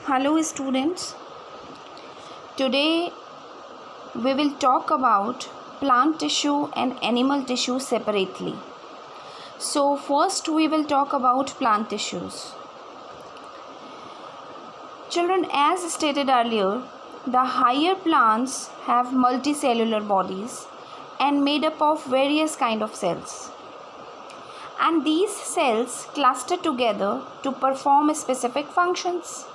Hello students, today we will talk about plant tissue and animal tissue separately. So first we will talk about plant tissues. Children, as stated earlier, the higher plants have multicellular bodies and made up of various kind of cells. And these cells cluster together to perform specific functions.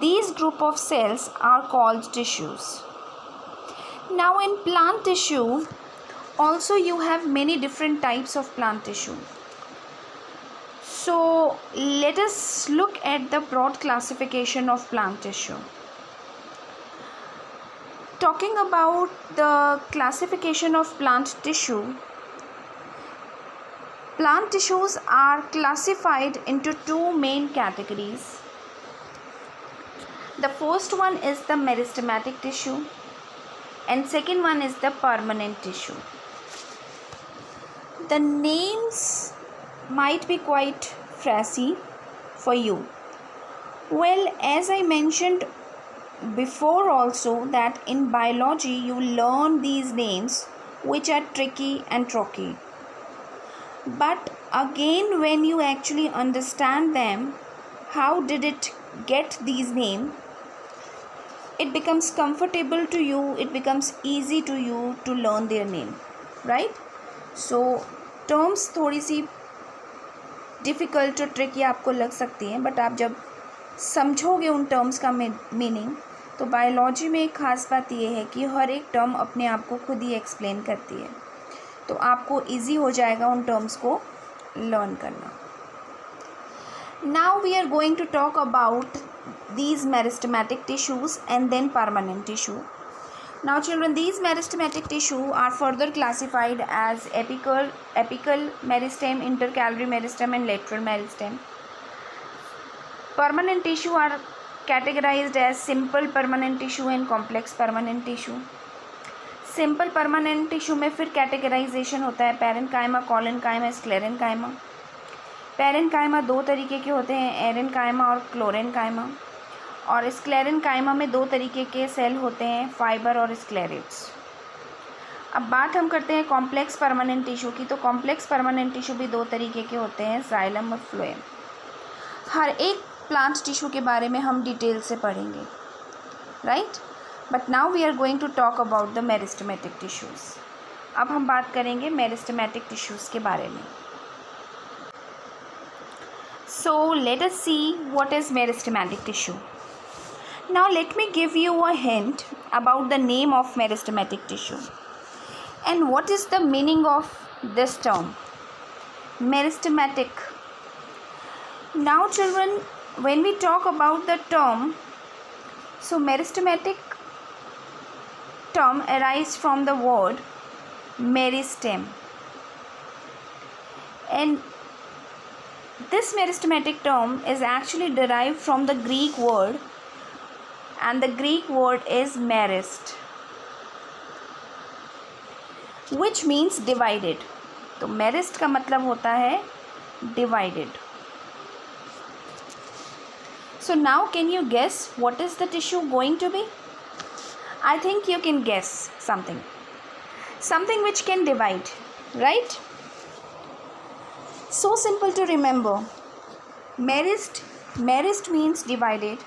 These group of cells are called tissues. Now in plant tissue, also you have many different types of plant tissue. So let us look at the broad classification of plant tissue. Talking about the classification of plant tissue, plant tissues are classified into two main categories. The first one is the meristematic tissue and second one is the permanent tissue. The names might be quite phrasy for you. Well, as I mentioned before also, that in biology you learn these names which are tricky and trocky. But again, when you actually understand them, how did it get these names, it becomes comfortable to you, it becomes easy to you to learn their name, right? So terms थोड़ी सी difficult और tricky आपको लग सकती हैं, but आप जब समझोगे उन टर्म्स का मीनिंग, तो बायोलॉजी में एक ख़ास बात यह है कि हर एक टर्म अपने आप को खुद ही एक्सप्लेन करती है, तो आपको इजी हो जाएगा उन टर्म्स को लर्न करना. Now we are going to talk about these meristematic tissues and then permanent tissue. Now children, these meristematic tissue are further classified as apical meristem, intercalary meristem and lateral meristem. Permanent tissue are categorized as simple permanent tissue and complex permanent tissue. Simple permanent tissue में फिर categorisation होता है parenchyma, कॉलेन्काइमा, sclerenchyma. Parenchyma दो तरीके के होते हैं, एरेन्काइमा और क्लोरेन्काइमा. और स्क्लेरेन्काइमा में दो तरीके के सेल होते हैं, फाइबर और स्क्लेरेट्स. अब बात हम करते हैं कॉम्प्लेक्स परमानेंट टिश्यू की. तो कॉम्प्लेक्स परमानेंट टिश्यू भी दो तरीके के होते हैं, जाइलम और फ्लोएम. हर एक प्लांट टिश्यू के बारे में हम डिटेल से पढ़ेंगे, right? But now we are going to talk about the meristematic tissues. अब हम बात करेंगे मेरिस्टेमेटिक टिश्यूज़ के बारे में. So let us see what is meristematic tissue. Now let me give you a hint about the name of meristematic tissue and what is the meaning of this term, meristematic. Now children, when we talk about the term, so meristematic term arises from the word meristem, and this meristematic term is actually derived from the Greek word, and the Greek word is merist, which means divided. तो merist का मतलब होता है divided. So now can you guess what is the tissue going to be? I think you can guess something which can divide, right? So simple to remember. Merist means divided.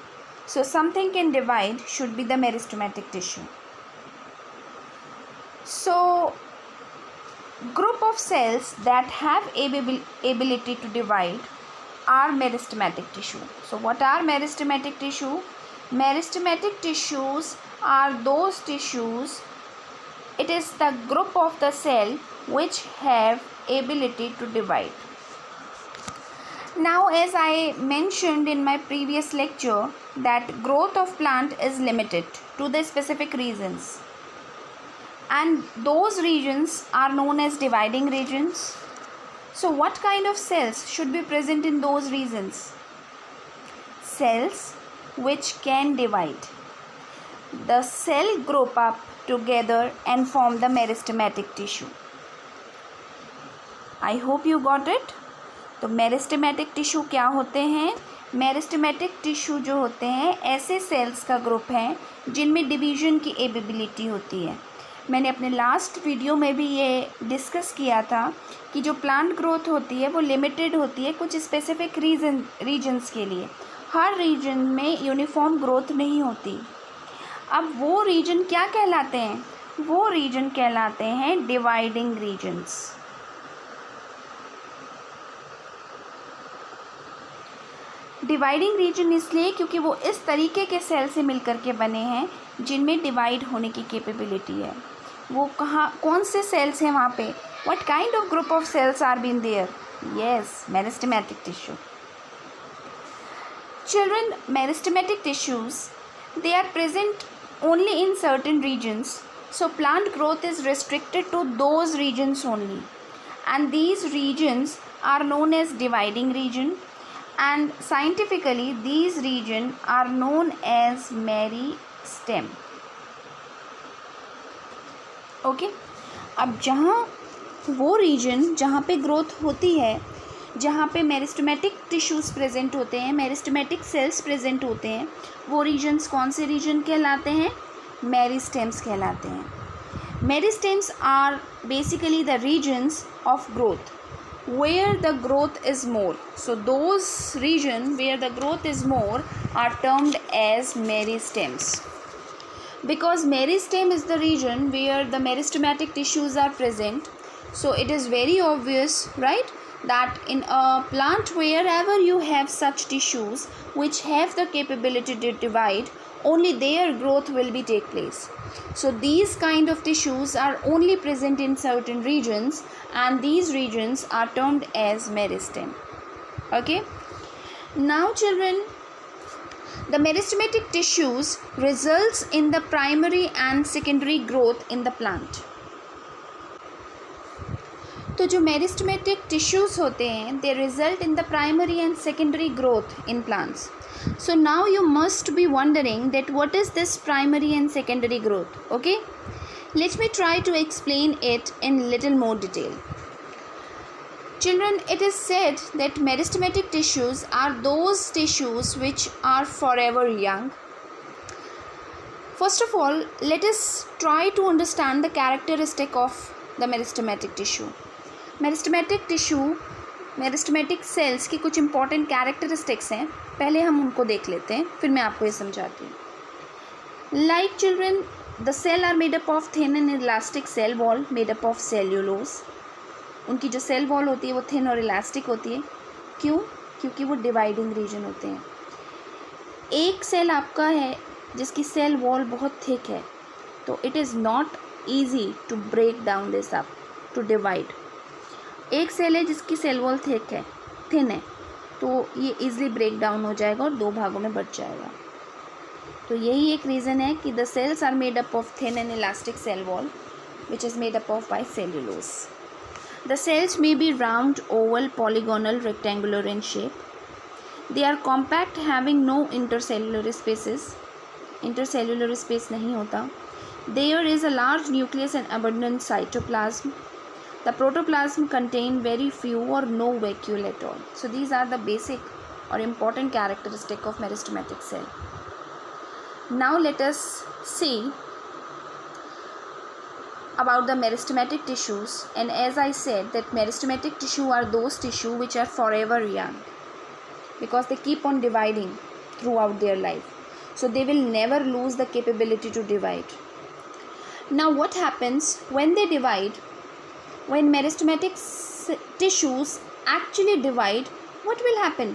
So something can divide should be the meristematic tissue. So group of cells that have ability to divide are meristematic tissue. So what are meristematic tissue? Meristematic tissues are those tissues, it is the group of the cell which have ability to divide. Now as I mentioned in my previous lecture that growth of plant is limited to the specific regions, and those regions are known as dividing regions. So what kind of cells should be present in those regions? Cells which can divide. The cell group up together and form the meristematic tissue. I hope you got it. तो meristematic tissue क्या होते हैं? Meristematic tissue जो होते हैं ऐसे sales का group है जिनमें डिवीजन की एबिलिटी होती है। मैंने अपने लास्ट वीडियो में भी ये डिस्कस किया था कि जो प्लांट ग्रोथ होती है वो लिमिटेड होती है कुछ स्पेसिफिक रीजन्स के लिए। हर रीजन में यूनिफॉर्म ग्रोथ नहीं होती। अब वो रीजन क्या कहलाते हैं? वो रीजन कहलाते हैं डिवाइडिंग रीजन्स। डिवाइडिंग रीजन इसलिए क्योंकि वो इस तरीके के सेल से मिलकर के बने हैं जिनमें डिवाइड होने की कैपेबिलिटी है। वो कौन से सेल्स हैं वहाँ पे? What kind of group of cells are been there? Yes, meristematic tissue. Children, meristematic tissues they are present only in certain regions, so plant growth is restricted to those regions only, and these regions are known as dividing region, and scientifically these regions are known as meristem. Okay अब जहाँ वो region जहाँ पे growth होती है, जहाँ पे meristematic tissues present होते हैं, मेरिस्टेमेटिक सेल्स प्रेजेंट होते हैं, वो रीजन्स कौन से रीजन कहलाते हैं? मेरिस्टेम्स कहलाते हैं। Meristems are basically the regions of growth where the growth is more. So those regions where the growth is more are termed as meristems. Because meristem is the region where the meristematic tissues are present, so it is very obvious, right, that in a plant wherever you have such tissues which have the capability to divide, only their growth will be take place. So these kind of tissues are only present in certain regions, and these regions are termed as meristem. Okay, now children, the meristematic tissues results in the primary and secondary growth in the plant. तो जो meristematic tissues होते हैं they result in the primary and secondary growth in plants. So now you must be wondering that what is this primary and secondary growth? Okay, let me try to explain it in little more detail. Children, it is said that meristematic tissues are those tissues which are forever young. First of all, let us try to understand the characteristic of the meristematic tissue. Meristematic tissue, meristematic cells की कुछ important characteristics हैं, पहले हम उनको देख लेते हैं, फिर मैं आपको ये समझाती हूँ। Like children, the cell are made up of thin and elastic cell wall made up of cellulose. उनकी जो सेल वॉल होती है वो थिन और इलास्टिक होती है। क्यों? क्योंकि वो डिवाइडिंग रीजन होते हैं। एक सेल आपका है जिसकी सेल वॉल बहुत थिक है, तो it is not easy to break down this up to divide. एक सेल है जिसकी सेल वॉल थिन है, तो ये इजीली ब्रेक डाउन हो जाएगा और दो भागों में बट जाएगा। तो यही एक रीज़न है कि the cells are made up of thin and elastic cell wall which is made up of by cellulose. The cells may be round, oval, polygonal, rectangular in shape. They are compact, having no intercellular spaces. Intercellular space नहीं होता। There is a large nucleus and abundant cytoplasm. The protoplasm contain very few or no vacuole at all. So these are the basic or important characteristic of meristematic cell. Now let us see about the meristematic tissues, and as I said that meristematic tissue are those tissue which are forever young because they keep on dividing throughout their life. So they will never lose the capability to divide. Now what happens when they divide? When meristematic tissues actually divide, what will happen?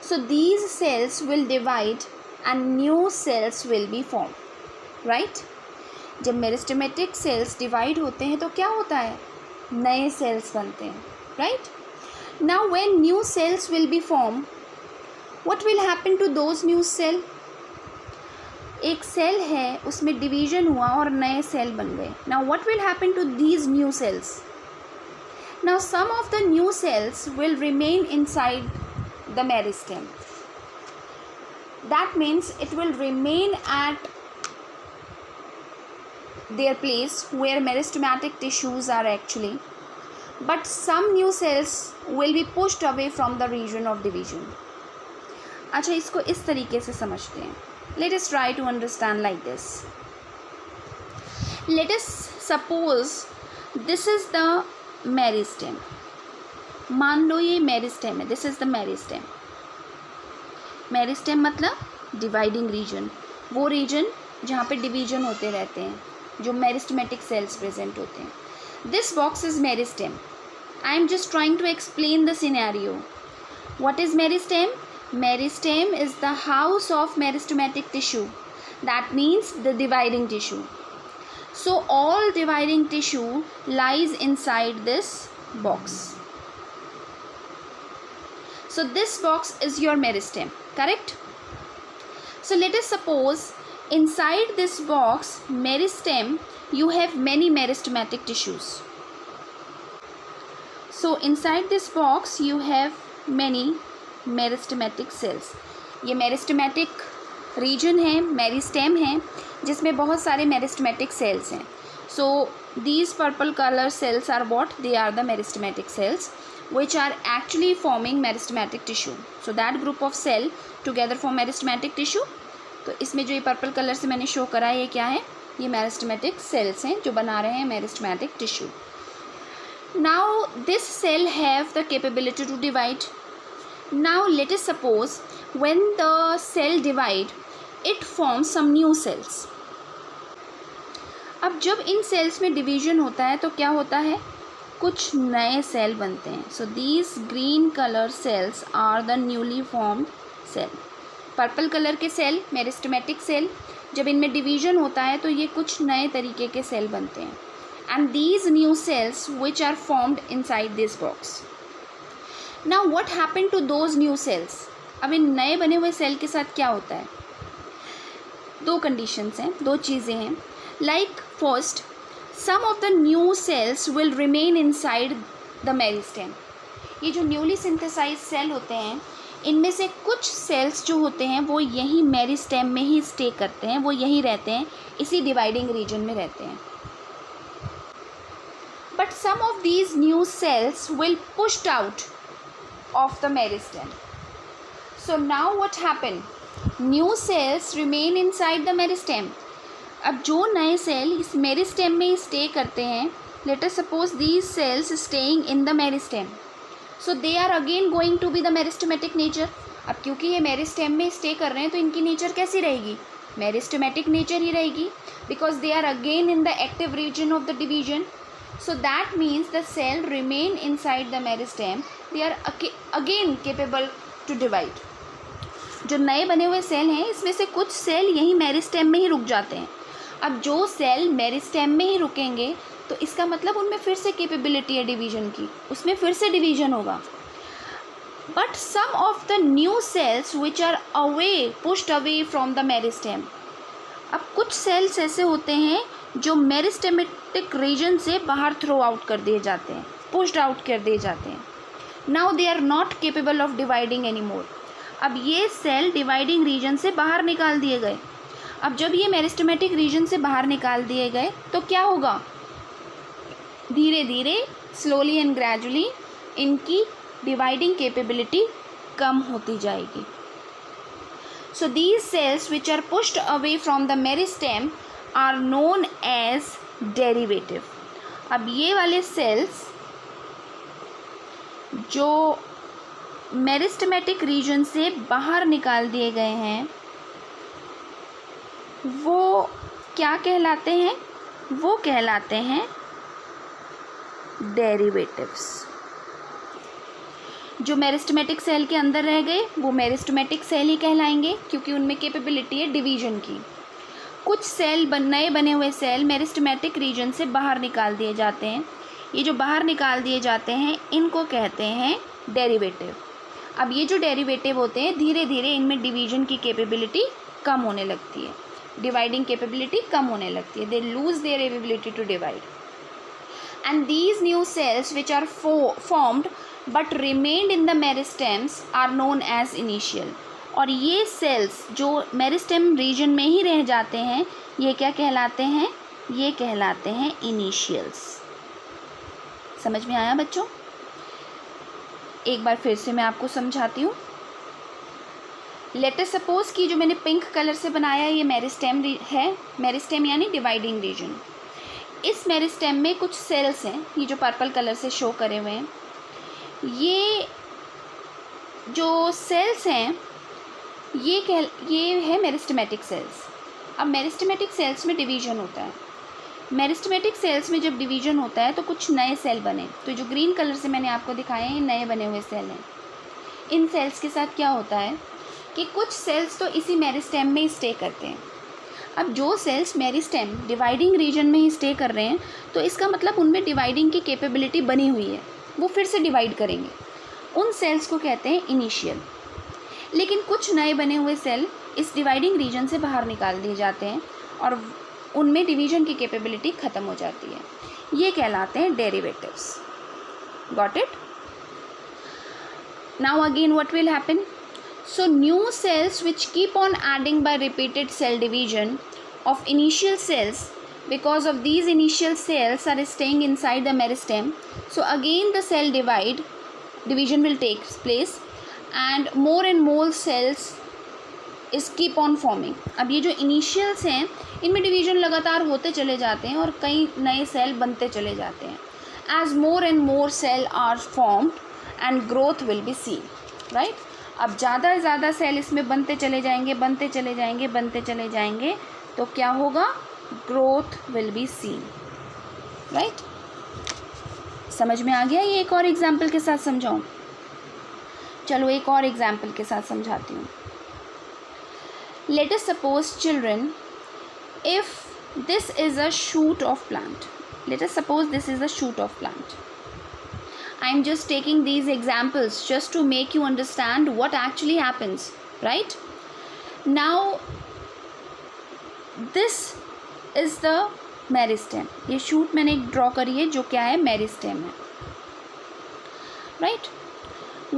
So these cells will divide and new cells will be formed, right? जब meristematic cells divide होते हैं तो क्या होता है? नए cells बनते हैं, right? Now when new cells will be formed, what will happen to those new cells? एक सेल है, उसमें डिवीजन हुआ और नए सेल बन गए। Now what will happen to these new cells? Now some of the new cells will remain inside the meristem. That means it will remain at their place where meristematic tissues are actually, but some new cells will be pushed away from the region of division. अच्छा, इसको इस तरीके से समझते हैं. Let us try to understand like this. Let us suppose this is the meristem. मान लो ये मेरिस्टेम है. This is the meristem. Meristem मतलब डिवाइडिंग रीजन, वो रीजन जहाँ पे डिवीजन होते रहते हैं, जो मेरिस्टेमेटिक सेल्स प्रेजेंट होते हैं. This box is meristem. I am just trying to explain the scenario. What is meristem? Meristem is the house of meristematic tissue. That means the dividing tissue. So all dividing tissue lies inside this box. So this box is your meristem, correct? So let us suppose inside this box meristem you have many meristematic tissues. So inside this box you have many meristematic cells. ये meristematic region है, meristem है, जिसमें बहुत सारे meristematic cells हैं. So these purple colour cells are what? They are the meristematic cells which are actually forming meristematic tissue. So that group of cell together form meristematic tissue. तो इसमें जो ये पर्पल कलर से मैंने show करा है, ये क्या है? ये मेरिस्टेमेटिक सेल्स हैं जो बना रहे हैं meristematic tissue. Now this cell have the capability to divide. Now let us suppose when the cell divide it forms some new cells. अब जब इन सेल्स में डिवीजन होता है तो क्या होता है? कुछ नए सेल बनते हैं. So these green colour cells are the newly formed cell. Purple colour के सेल मेरिस्टेमेटिक सेल, जब इनमें डिवीजन होता है तो ये कुछ नए तरीके के सेल बनते हैं. And these new cells which are formed inside this box. Now what happened to those new cells? अब इन नए बने हुए सेल के साथ क्या होता है? दो कंडीशंस हैं, दो चीज़ें हैं. Like first, some of the new cells will remain inside the meristem. ये जो न्यूली सिंथेसाइज सेल होते हैं, इनमें से कुछ सेल्स जो होते हैं वो यहीं मेरिस्टेम में ही स्टे करते हैं, वो यहीं रहते हैं, इसी डिवाइडिंग रीजन में रहते हैं. But some of these new cells will pushed out of the meristem. So now what happened? New cells remain inside the meristem. अब जो नए सेल इस मेरिस्टेम में स्टे करते हैं, let us suppose these cells staying in the meristem. So they are again going to be the meristematic nature. अब क्योंकि ये मेरिस्टेम में स्टे कर रहे हैं तो इनकी नेचर कैसी रहेगी? मेरिस्टेमेटिक नेचर ही रहेगी, because they are again in the active region of the division. So that means the cell remain inside the meristem. They are again capable to divide. जो नए बने हुए सेल हैं, इसमें से कुछ सेल यहीं मेरिस्टेम में ही रुक जाते हैं. अब जो सेल मेरिस्टेम में ही रुकेंगे तो इसका मतलब उनमें फिर से कैपेबिलिटी है डिवीजन की, उसमें फिर से डिवीजन होगा. But some of the new cells which are away pushed away from the meristem. अब कुछ सेल्स ऐसे होते हैं जो मेरिस्टेमेटिक रीजन से बाहर थ्रो आउट कर दिए जाते हैं, पुश्ड आउट कर दिए जाते हैं. Now they are not capable of dividing any more. अब ये सेल डिवाइडिंग रीजन से बाहर निकाल दिए गए. अब जब ये मेरिस्टेमेटिक रीजन से बाहर निकाल दिए गए तो क्या होगा? धीरे धीरे, स्लोली एंड ग्रेजुअली, इनकी डिवाइडिंग कैपेबिलिटी कम होती जाएगी. So these cells which are pushed away from the meristem are known as derivative. अब ये वाले सेल्स जो मेरिस्टेमेटिक रीजन से बाहर निकाल दिए गए हैं वो क्या कहलाते हैं? वो कहलाते हैं डेरिवेटिव्स. जो मेरिस्टेमेटिक सेल के अंदर रह गए वो मेरिस्टेमेटिक सेल ही कहलाएंगे, क्योंकि उनमें कैपेबिलिटी है डिवीजन की. कुछ सेल नए बने हुए सेल मेरिस्टेमेटिक रीजन से बाहर निकाल दिए जाते हैं. ये जो बाहर निकाल दिए जाते हैं इनको कहते हैं डेरिवेटिव. अब ये जो डेरिवेटिव होते हैं, धीरे धीरे इनमें डिवीजन की कैपेबिलिटी कम होने लगती है, डिवाइडिंग कैपेबिलिटी कम होने लगती है. They lose their ability to divide. And these new cells which are formed but remained in the meristems are known as initial. और ये सेल्स जो मेरिस्टेम रीजन में ही रह जाते हैं, ये क्या कहलाते हैं? ये कहलाते हैं इनिशियल्स. समझ में आया बच्चों? एक बार फिर से मैं आपको समझाती हूँ. लेट अस सपोज कि जो मैंने पिंक कलर से बनाया है ये मेरिस्टेम है, मेरिस्टेम यानी डिवाइडिंग रीजन। इस मेरिस्टेम में कुछ सेल्स हैं, ये जो पर्पल कलर से शो करे हुए हैं, ये जो सेल्स हैं ये है मेरिस्टेमेटिक सेल्स। अब मेरिस्टेमेटिक सेल्स में डिवीजन होता है। मेरिस्टेमेटिक सेल्स में जब डिवीजन होता है तो कुछ नए सेल बने, तो जो ग्रीन कलर से मैंने आपको दिखाए हैं ये नए बने हुए सेल हैं। इन सेल्स के साथ क्या होता है कि कुछ सेल्स तो इसी मेरिस्टेम में ही स्टे करते हैं। अब जो सेल्स मेरिस्टेम डिवाइडिंग रीजन में ही स्टे कर रहे हैं तो इसका मतलब उनमें डिवाइडिंग की कैपेबिलिटी बनी हुई है, वो फिर से डिवाइड करेंगे। उन सेल्स को कहते हैं इनिशियल। लेकिन कुछ नए बने हुए सेल इस डिवाइडिंग रीजन से बाहर निकाल दिए जाते हैं और उनमें डिवीजन की कैपेबिलिटी ख़त्म हो जाती है। ये कहलाते हैं derivatives. Got it? Now again what will happen? So new cells which keep on adding by repeated cell division of initial cells, because of these initial cells are staying inside the meristem, so again the cell division will take place and more cells is keep on forming. अब ये जो initials हैं इनमें division लगातार होते चले जाते हैं और कई नए सेल बनते चले जाते हैं। As more and more cell are formed and growth will be seen, right? अब ज़्यादा से ज़्यादा सेल इसमें बनते चले जाएंगे तो क्या होगा? Growth will be seen, right? समझ में आ गया? ये एक और एग्जाम्पल के साथ समझाऊँ? चलो एक और एग्जाम्पल के साथ समझाती हूँ। Late us suppose children, if this is a shoot of plant, late us suppose this is a shoot of plant. I am just taking these examples just to make you understand what actually happens, right? Now this is the meristem. ये shoot मैंने एक draw करी है जो क्या है? Meristem है, right?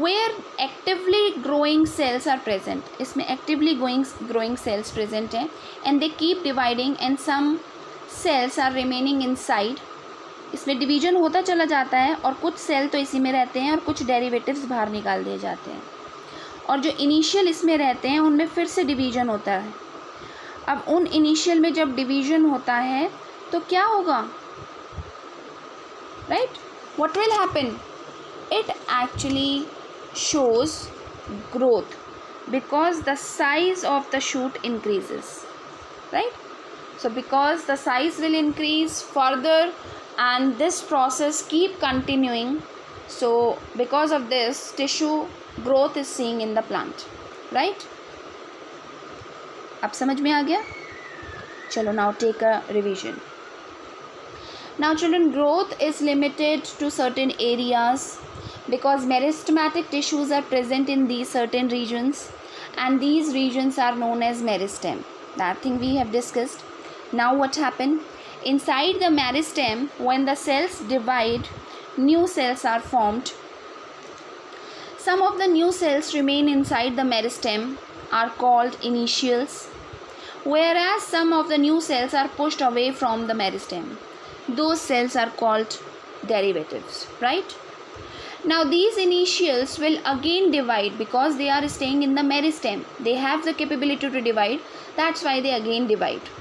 Where actively growing cells are present. इसमें actively growing cells present हैं and they keep dividing and some cells are remaining inside. इसमें डिवीजन होता चला जाता है और कुछ सेल तो इसी में रहते हैं और कुछ डेरिवेटिव्स बाहर निकाल दिए जाते हैं और जो इनिशियल इसमें रहते हैं उनमें फिर से डिवीजन होता है। अब उन इनिशियल में जब डिवीजन होता है तो क्या होगा? Right? What will happen? It actually shows growth because the size of the shoot increases, right? So because the size will increase further and this process keep continuing, so because of this tissue growth is seen in the plant, right? अब समझ में आ गया? चलो now take a revision. Now children, growth is limited to certain areas because meristematic tissues are present in these certain regions and these regions are known as meristem. That thing we have discussed. Now what happened? Inside the meristem, when the cells divide, new cells are formed. Some of the new cells remain inside the meristem are called initials, whereas some of the new cells are pushed away from the meristem. Those cells are called derivatives, right? Now these initials will again divide because they are staying in the meristem. They have the capability to divide. That's why they again divide.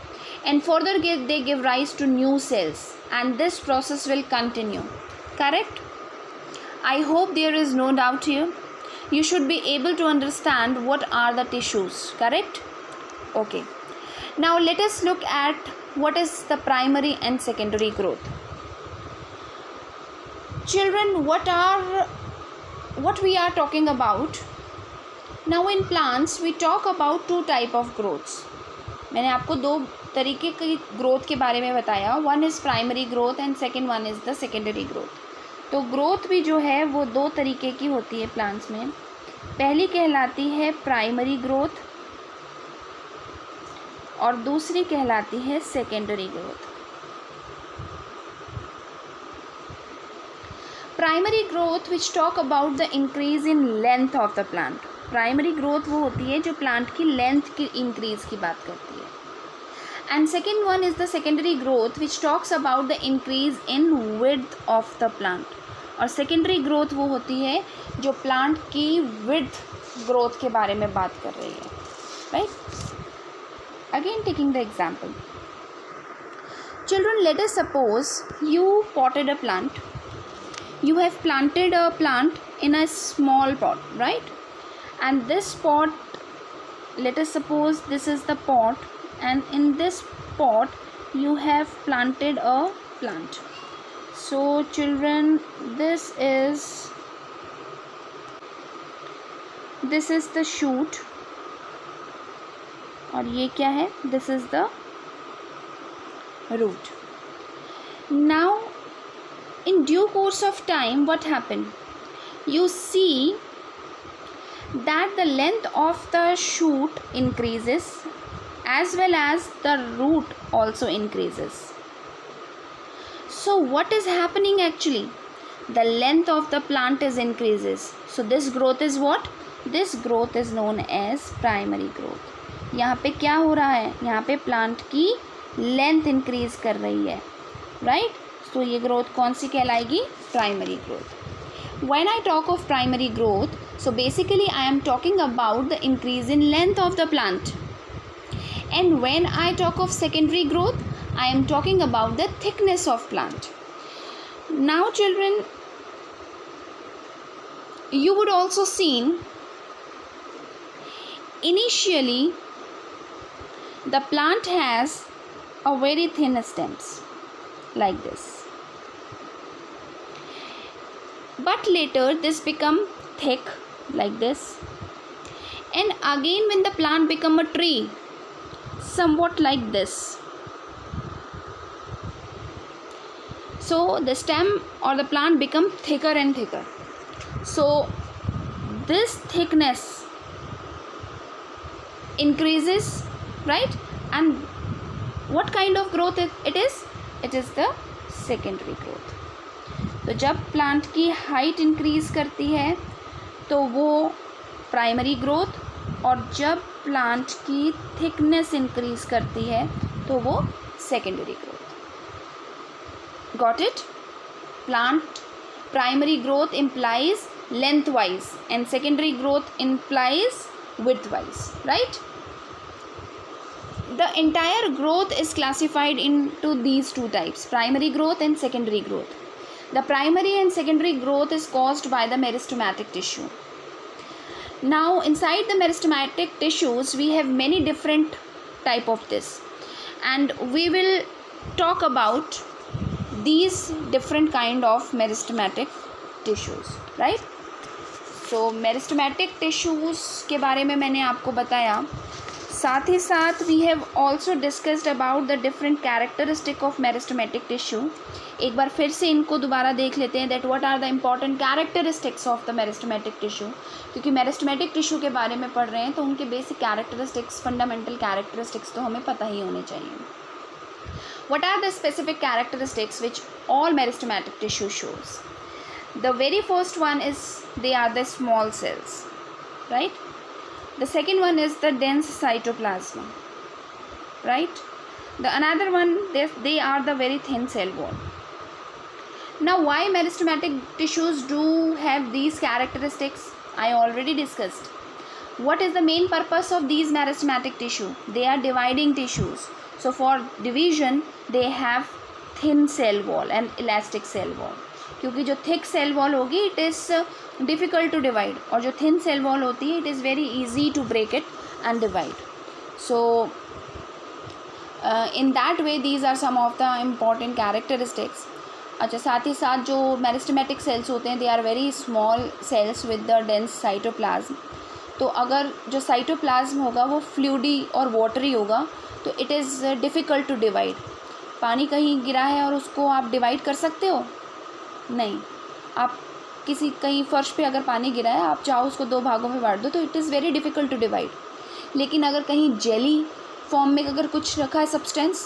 And further they give rise to new cells and this process will continue, correct? I hope there is no doubt here. You should be able to understand what are the tissues, correct? Okay, now let us look at what is the primary and secondary growth. Children, what we are talking about now? In plants we talk about two type of growths. मैंने आपको दो तरीके की growth के बारे में बताया. One is primary growth and second one is the secondary growth. तो ग्रोथ भी जो है वो दो तरीके की होती है प्लांट्स में. पहली कहलाती है प्राइमरी ग्रोथ और दूसरी कहलाती है secondary growth. Primary growth which talk about the increase in length of the plant. Primary growth वो होती है जो प्लांट की लेंथ की इंक्रीज की बात करती है. And second one is the secondary growth which talks about the increase in width of the plant. और secondary growth वो होती है जो plant की width ग्रोथ के बारे में बात कर रही है, right. Again taking the example, children, late us suppose you potted a plant. You have planted a plant in a small pot, right? And this pot, let us suppose this is the pot, and in this pot you have planted a plant. So children, this is the shoot, और ये क्या है? This is the root. Now in due course of time, what happened? You see that the length of the shoot increases as well as the root also increases. So what is happening actually? The length of the plant is increases. So this growth is what? This growth is known as primary growth. यहाँ पे क्या हो रहा है? यहाँ पे plant की length increase कर रही है, राइट. तो ये ग्रोथ कौन सी कहलाएगी? Primary growth. When I talk of primary growth, so basically I am talking about the increase in length of the plant. And when I talk of secondary growth, I am talking about the thickness of plant. Now children, you would also seen initially the plant has a very thin stems like this. But later this become thick like this, and again when the plant become a tree, somewhat like this. So the stem or the plant become thicker and thicker. So this thickness increases, right? And what kind of growth it is? It is the secondary growth. तो जब plant की height increase करती है तो वो primary growth, और जब plant की थिकनेस इंक्रीज करती है तो वो secondary growth. Got it? Plant primary growth implies lengthwise and secondary growth implies widthwise, right? The entire growth is classified into these two types, primary growth and secondary growth. The primary and secondary growth is caused by the meristematic tissue. Now inside the meristematic tissues we have many different type of this, and we will talk about these different kind of meristematic tissues, right? So meristematic tissues के बारे में मैंने आपको बताया. साथ ही साथ we have also discussed about the different characteristic of meristematic tissue. एक बार फिर से इनको दोबारा देख लेते हैं, that what are the important characteristics of the meristematic tissue. क्योंकि meristematic tissue के बारे में पढ़ रहे हैं तो उनके basic characteristics, fundamental characteristics तो हमें पता ही होने चाहिए. What are the specific characteristics which all meristematic tissue shows? The very first one is they are the small cells, right? The second one is the dense cytoplasm, right? The another one, they are the very thin cell wall. Now why meristematic tissues do have these characteristics? I already discussed. What is the main purpose of these meristematic tissue? They are dividing tissues. So for division they have thin cell wall and elastic cell wall. क्योंकि जो thick cell wall होगी it is difficult to divide, और जो thin cell wall होती है it is very easy to break it and divide. So in that way these are some of the important characteristics. अच्छा, साथ ही साथ जो meristematic cells होते हैं they are very small cells with the dense cytoplasm. तो अगर जो cytoplasm होगा वो fluidy और watery होगा तो it is difficult to divide. पानी कहीं गिरा है और उसको आप डिवाइड कर सकते हो? नहीं. आप किसी कहीं फर्श पे अगर पानी गिरा है, आप चाहो उसको दो भागों में बांट दो तो it is very difficult to divide. लेकिन अगर कहीं जेली फॉर्म में अगर कुछ रखा है substance,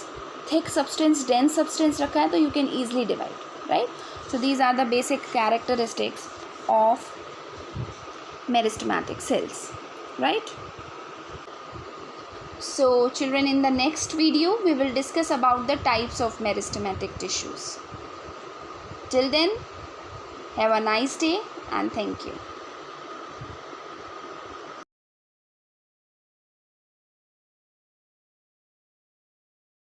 thick substance, dense substance रखा है तो you can easily divide, right? So these are the basic characteristics of meristematic cells, right? So children, in the next video we will discuss about the types of meristematic tissues. Till then, have a nice day and thank you.